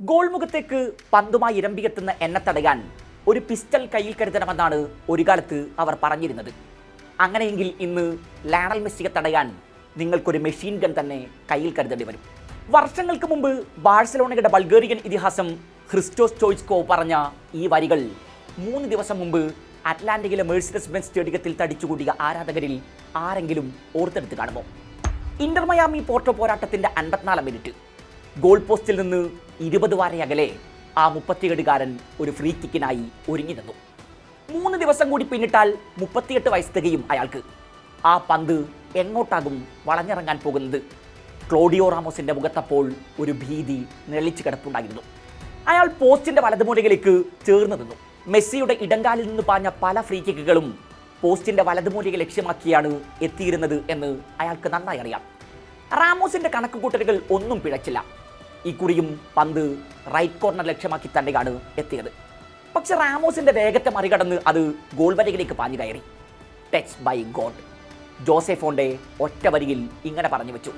Goal മുഖത്തേക്ക് പന്തുമായി ഇരമ്പിയെത്തുന്ന എന്നെ തടയാൻ ഒരു പിസ്റ്റൾ കയ്യിൽ കരുതണമെന്നാണ് ഒരു കാലത്ത് അവർ പറഞ്ഞിരുന്നത്. അങ്ങനെയെങ്കിൽ ഇന്ന് ലയണൽ മെസ്സിയെ തടയാൻ നിങ്ങൾക്കൊരു മെഷീൻ ഗൺ തന്നെ കയ്യിൽ കരുതേണ്ടി വരും. വർഷങ്ങൾക്ക് മുമ്പ് ബാഴ്സലോണയുടെ ബൾഗേറിയൻ ഇതിഹാസം ക്രിസ്റ്റോസ് സ്റ്റോയ്ച്കോ പറഞ്ഞ ഈ വരികൾ 3 ദിവസം മുമ്പ് അറ്റ്ലാന്റിക്കിലെ മെഴ്സിഡസ് ബെൻസ് സ്റ്റേഡിയത്തിൽ തടിച്ചുകൂടിയ ആരാധകരിൽ ആരെങ്കിലും ഓർത്തെടുത്ത് കാണുമോ? ഇന്റർ മയാമി പോർട്ടോ പോരാട്ടത്തിന്റെ 54 മിനിറ്റ് ഗോൾ പോസ്റ്റിൽ നിന്ന് 20 വാര അകലെ ആ 37കാരൻ ഒരു ഫ്രീ കിക്കിനായി ഒരുങ്ങി നിന്നു. 3 ദിവസം കൂടി പിന്നിട്ടാൽ 38 വയസ്സ് തികയും അയാൾക്ക്. ആ പന്ത് എങ്ങോട്ടാകും വളഞ്ഞിറങ്ങാൻ പോകുന്നത്? ക്ലോഡിയോ റാമോസിന്റെ മുഖത്തപ്പോൾ ഒരു ഭീതി നിഴലിച്ചു കിടപ്പുണ്ടായിരുന്നു. അയാൾ പോസ്റ്റിന്റെ വലതുമൂലയിലേക്ക് ചേർന്ന് നിന്നു. മെസ്സിയുടെ ഇടങ്കാലിൽ നിന്ന് പാഞ്ഞ പല ഫ്രീ കിക്കുകളും പോസ്റ്റിന്റെ വലതുമൂലയെ ലക്ഷ്യമാക്കിയാണ് എത്തിയിരുന്നത് എന്ന് അയാൾക്ക് നന്നായി അറിയാം. റാമോസിന്റെ കണക്കുകൂട്ടലുകൾ ഒന്നും പിഴച്ചില്ല. ഇക്കുറിയും പന്ത് റൈറ്റ് കോർണർ ലക്ഷ്യമാക്കി തന്നെയാണ് എത്തിയത്. പക്ഷെ റാമോസിന്റെ വേഗത്തെ മറികടന്ന് അത് ഗോൾ വരയിലേക്ക് പാഞ്ഞു കയറി. Touch by God. Jose Fonte ഒറ്റ വരിയിൽ ഇങ്ങനെ പറഞ്ഞു വെച്ചു: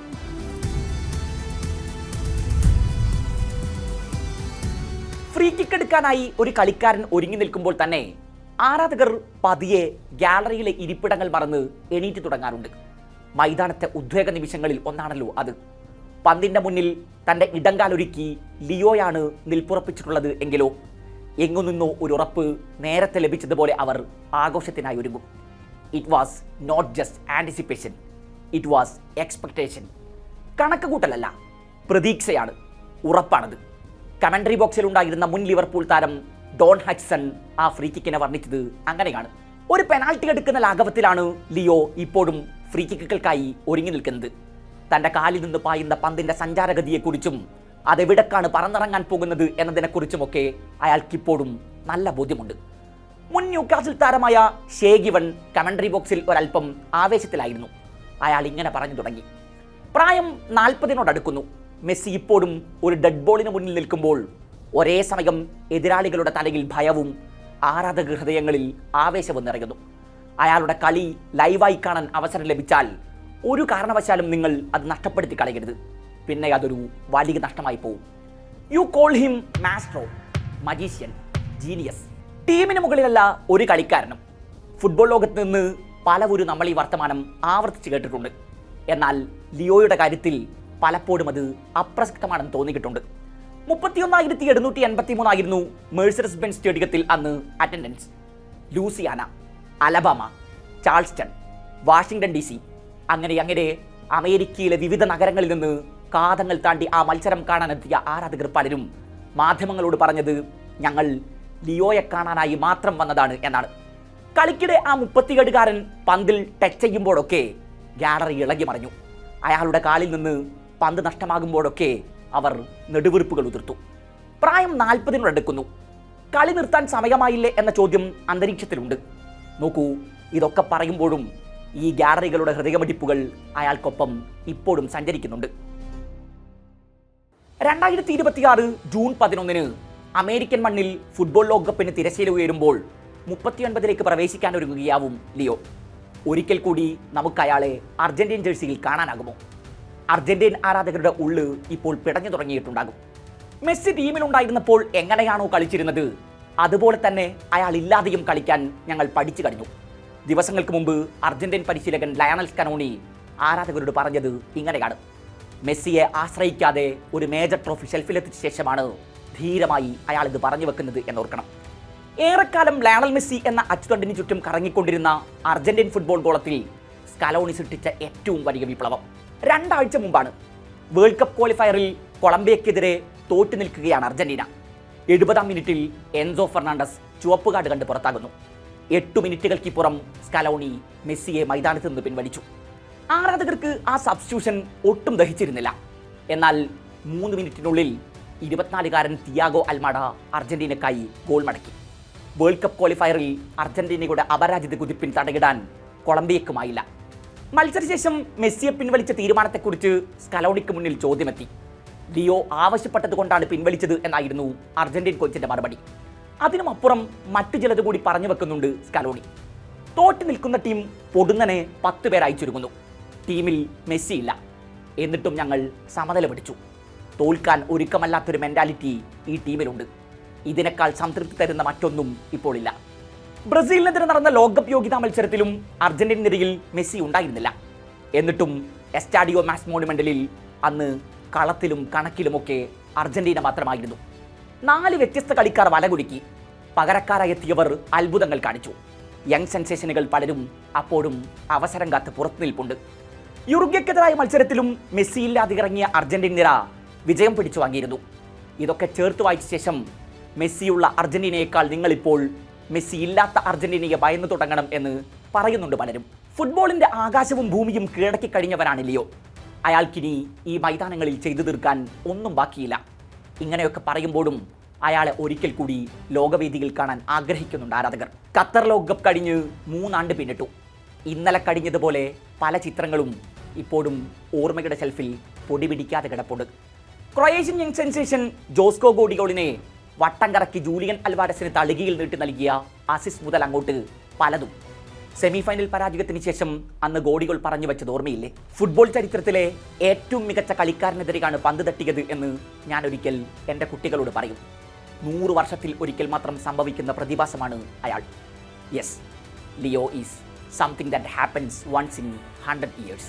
ഫ്രീ കിക്ക് എടുക്കാനായി ഒരു കളിക്കാരൻ ഒരുങ്ങി നിൽക്കുമ്പോൾ തന്നെ ആരാധകർ പതിയെ ഗാലറിയിലെ ഇരിപ്പിടങ്ങൾ മറന്ന് എണീറ്റ് തുടങ്ങാറുണ്ട്. മൈതാനത്തെ ഉദ്വേഗ നിമിഷങ്ങളിൽ ഒന്നാണല്ലോ അത്. പന്തിന്റെ മുന്നിൽ തന്റെ ഇടങ്കാലൊരുക്കി ലിയോയാണ് നിൽപ്പുറപ്പിച്ചിട്ടുള്ളത് എങ്കിലോ എങ്ങു നിന്നോ ഒരു ഉറപ്പ് നേരത്തെ ലഭിച്ചതുപോലെ അവർ ആഘോഷത്തിനായി ഒരുങ്ങും. It was not just anticipation, it was expectation. കണക്ക് കൂട്ടലല്ല, പ്രതീക്ഷയാണ്, ഉറപ്പാണത്. കമന്ററി ബോക്സിൽ ഉണ്ടായിരുന്ന മുൻ ലിവർപൂൾ താരം ഡോൺ ഹച്ച്സൺ ആ ഫ്രീ കിക്കിനെ വർണ്ണിച്ചത് അങ്ങനെയാണ്. ഒരു പെനാൽറ്റി എടുക്കുന്ന ലാഘവത്തിലാണ് ലിയോ ഇപ്പോഴും ഫ്രീ കിക്കുകൾക്കായി ഒരുങ്ങി നിൽക്കുന്നത്. തൻ്റെ കാലിൽ നിന്ന് പായുന്ന പന്തിൻ്റെ സഞ്ചാരഗതിയെക്കുറിച്ചും അതെവിടേക്കാണ് പറന്നിറങ്ങാൻ പോകുന്നത് എന്നതിനെക്കുറിച്ചുമൊക്കെ അയാൾക്കിപ്പോഴും നല്ല ബോധ്യമുണ്ട്. മുൻ ന്യൂകാസിൽ താരമായ ഷേഗിവൺ കമന്ററി ബോക്സിൽ ഒരല്പം ആവേശത്തിലായിരുന്നു. അയാൾ ഇങ്ങനെ പറഞ്ഞു തുടങ്ങി: പ്രായം 40-നോടടുക്കുന്നു. മെസ്സി ഇപ്പോഴും ഒരു ഡെഡ് ബോളിന് മുന്നിൽ നിൽക്കുമ്പോൾ ഒരേ സമയം എതിരാളികളുടെ തലയിൽ ഭയവും ആരാധക ഹൃദയങ്ങളിൽ ആവേശവും നിറയുന്നു. അയാളുടെ കളി ലൈവായി കാണാൻ അവസരം ലഭിച്ചാൽ ഒരു കാരണവശാലും നിങ്ങൾ അത് നഷ്ടപ്പെടുത്തി കളയരുത്. പിന്നെ അതൊരു വലിയ നഷ്ടമായി പോകും. You call him Maestro, magician, genius. ടീമിന് മുകളിലല്ല ഒരു കളിക്കാരനും. ഫുട്ബോൾ ലോകത്ത് നിന്ന് പലവരും നമ്മൾ ഈ വർത്തമാനം ആവർത്തിച്ച് കേട്ടിട്ടുണ്ട്. എന്നാൽ ലിയോയുടെ കാര്യത്തിൽ പലപ്പോഴും അത് അപ്രസക്തമാണെന്ന് തോന്നിയിട്ടുണ്ട്. 31,783 ആയിരുന്നു മെഴ്സിഡസ് ബെൻസ് സ്റ്റേഡിയത്തിൽ അന്ന് attendance. Louisiana, Alabama, Charleston, Washington DC, അങ്ങനെ അമേരിക്കയിലെ വിവിധ നഗരങ്ങളിൽ നിന്ന് കാതങ്ങൾ താണ്ടി ആ മത്സരം കാണാനെത്തിയ ആരാധകർ പലരും മാധ്യമങ്ങളോട് പറഞ്ഞത് ഞങ്ങൾ ലിയോയെ കാണാനായി മാത്രം വന്നതാണ് എന്നാണ്. കളിക്കിടെ ആ 37കാരൻ പന്തിൽ ടച്ച് ചെയ്യുമ്പോഴൊക്കെ ഗാലറി ഇളകി മറിഞ്ഞു. അയാളുടെ കാലിൽ നിന്ന് പന്ത് നഷ്ടമാകുമ്പോഴൊക്കെ അവർ നെടുവീർപ്പുകൾ ഉതിർത്തു. പ്രായം 40-നോടടുക്കുന്നു. കളി നിർത്താൻ സമയമായില്ലേ എന്ന ചോദ്യം അന്തരീക്ഷത്തിലുണ്ട്. നോക്കൂ, ഇതൊക്കെ പറയുമ്പോഴും ഈ ഗാലറികളുടെ ഹൃദയമിടിപ്പുകൾ അയാൾക്കൊപ്പം ഇപ്പോഴും സഞ്ചരിക്കുന്നുണ്ട്. 2026 ജൂൺ 11 അമേരിക്കൻ മണ്ണിൽ ഫുട്ബോൾ ലോകകപ്പിന് തിരശ്ശീല ഉയരുമ്പോൾ 39ലേക്ക് പ്രവേശിക്കാനൊരുങ്ങുകയാവും ലിയോ. ഒരിക്കൽ കൂടി നമുക്ക് അയാളെ അർജന്റീൻ ജേഴ്സിയിൽ കാണാനാകുമോ? അർജന്റീൻ ആരാധകരുടെ ഉള്ള് ഇപ്പോൾ പിടഞ്ഞു തുടങ്ങിയിട്ടുണ്ടാകും. മെസ്സി ടീമിലുണ്ടായിരുന്നപ്പോൾ എങ്ങനെയാണോ കളിച്ചിരുന്നത് അതുപോലെ തന്നെ അയാൾ ഇല്ലാതെയും കളിക്കാൻ ഞങ്ങൾ പഠിച്ചു കഴിഞ്ഞു. ദിവസങ്ങൾക്ക് മുമ്പ് അർജന്റീൻ പരിശീലകൻ ലയണൽ സ്കലോണി ആരാധകരോട് പറഞ്ഞത് ഇങ്ങനെയാണ്: മെസ്സിയെ ആശ്രയിക്കാതെ ഒരു മേജർ ട്രോഫി ഷെൽഫിലെത്തിച്ച ശേഷമാണ് ധീരമായി അയാൾ ഇത് പറഞ്ഞു വെക്കുന്നത് എന്നോർക്കണം. ഏറെക്കാലം ലയണൽ മെസ്സി എന്ന അച്ചുതണ്ടിന് ചുറ്റും കറങ്ങിക്കൊണ്ടിരുന്ന അർജന്റീൻ ഫുട്ബോൾ ഗോളത്തിൽ സ്കലോണി സൃഷ്ടിച്ച ഏറ്റവും വലിയ വിപ്ലവം 2 ആഴ്ച മുമ്പാണ്. വേൾഡ് കപ്പ് ക്വാളിഫയറിൽ കൊളംബിയക്കെതിരെ തോറ്റു നിൽക്കുകയാണ് അർജന്റീന. 70-ാം മിനിറ്റിൽ എൻസോ ഫെർണാണ്ടസ് ചുവപ്പ് കാർഡ് കണ്ട് പുറത്താകുന്നു. 8 മിനിറ്റുകൾക്കിപ്പുറം സ്കലോണി മെസ്സിയെ മൈതാനത്ത് നിന്ന് പിൻവലിച്ചു. ആരാധകർക്ക് ആ സബ്സ്റ്റിറ്റ്യൂഷൻ ഒട്ടും ദഹിച്ചിരുന്നില്ല. എന്നാൽ 3 മിനിറ്റിനുള്ളിൽ 24കാരൻ തിയാഗോ അൽമാഡ അർജന്റീനക്കായി ഗോൾ മടക്കി. വേൾഡ് കപ്പ് ക്വാളിഫയറിൽ അർജന്റീനയുടെ അപരാജിത കുതിപ്പിൻ തടയിടാൻ കൊളംബിയക്കുമായില്ല. മത്സരശേഷം മെസ്സിയെ പിൻവലിച്ച തീരുമാനത്തെക്കുറിച്ച് സ്കലോണിക്ക് മുന്നിൽ ചോദ്യമെത്തി. ലിയോ ആവശ്യപ്പെട്ടത് കൊണ്ടാണ് പിൻവലിച്ചത് എന്നായിരുന്നു അർജന്റീൻ കോച്ചിന്റെ മറുപടി. അതിനുമപ്പുറം മറ്റു ചിലത് കൂടി പറഞ്ഞു വെക്കുന്നുണ്ട് സ്കലോണി. തോറ്റു നിൽക്കുന്ന ടീം പൊടുന്നനെ 10 പേരായി ചുരുങ്ങുന്നു. ടീമിൽ മെസ്സി ഇല്ല. എന്നിട്ടും ഞങ്ങൾ സമനില പിടിച്ചു. തോൽക്കാൻ ഒരുക്കമല്ലാത്തൊരു മെന്റാലിറ്റി ഈ ടീമിലുണ്ട്. ഇതിനേക്കാൾ സംതൃപ്തി തരുന്ന മറ്റൊന്നും ഇപ്പോൾ ഇല്ല. ബ്രസീലിനെതിരെ നടന്ന ലോകകപ്പ് യോഗ്യതാ മത്സരത്തിലും അർജന്റീന നിരയിൽ മെസ്സി ഉണ്ടായിരുന്നില്ല. എന്നിട്ടും എസ്റ്റാഡിയോ മാസ് മോണുമെന്റലിൽ അന്ന് കളത്തിലും കണക്കിലുമൊക്കെ അർജന്റീന മാത്രമായിരുന്നു. 4 വ്യത്യസ്ത കളിക്കാർ വലകുലുക്കി. പകരക്കാരായി എത്തിയവർ അത്ഭുതങ്ങൾ കാണിച്ചു. യങ് സെൻസേഷനുകൾ പലരും അപ്പോഴും അവസരം കാത്ത് പുറത്തു നിൽപ്പുണ്ട്. യുറുഗ്വയ്ക്കെതിരായ മത്സരത്തിലും മെസ്സി ഇല്ലാതെ ഇറങ്ങിയ അർജന്റീന നിര വിജയം പിടിച്ചു വാങ്ങിയിരുന്നു. ഇതൊക്കെ ചേർത്ത് വായിച്ച ശേഷം മെസ്സിയുള്ള അർജന്റീനയേക്കാൾ നിങ്ങളിപ്പോൾ മെസ്സി ഇല്ലാത്ത അർജന്റീനയെ ഭയന്നു തുടങ്ങണം എന്ന് പറയുന്നുണ്ട് പലരും. ഫുട്ബോളിന്റെ ആകാശവും ഭൂമിയും കീഴടക്കി കഴിഞ്ഞവനാണ് ലിയോ. അയാൾക്കിനി ഈ മൈതാനങ്ങളിൽ ചെയ്തു തീർക്കാൻ ഒന്നും ബാക്കിയില്ല. ഇങ്ങനെയൊക്കെ പറയുമ്പോഴും അയാളെ ഒരിക്കൽ കൂടി ലോകവേദിയിൽ കാണാൻ ആഗ്രഹിക്കുന്നുണ്ട് ആരാധകർ. ഖത്തർ ലോകകപ്പ് കഴിഞ്ഞ് 3 ആണ്ട് പിന്നിട്ടു. ഇന്നലെ കഴിഞ്ഞതുപോലെ പല ചിത്രങ്ങളും ഇപ്പോഴും ഓർമ്മയുടെ ഷെൽഫിൽ പൊടി പിടിക്കാതെ കിടപ്പുണ്ട്. ക്രൊയേഷ്യൻ യങ് സെൻസേഷൻ ജോസ്കോ ഗോഡിയോളിനെ വട്ടം കറക്കി ജൂലിയൻ അൽവാരസിന് തളികയിൽ നീട്ടി നൽകിയ അസിസ്റ്റ് മുതൽ അങ്ങോട്ട് പലതും. സെമിഫൈനൽ പരാജയത്തിന് ശേഷം അന്ന് ഗോഡികൾ പറഞ്ഞു വെച്ചത് ഓർമ്മയില്ലേ? ഫുട്ബോൾ ചരിത്രത്തിലെ ഏറ്റവും മികച്ച കളിക്കാരനെതിരെയാണ് പന്ത് തട്ടിയത് എന്ന് ഞാൻ ഒരിക്കൽ എൻ്റെ കുട്ടികളോട് പറയും. 100 വർഷത്തിൽ ഒരിക്കൽ മാത്രം സംഭവിക്കുന്ന പ്രതിഭാസമാണ് അയാൾ. Yes, Leo is something that happens once in 100 years.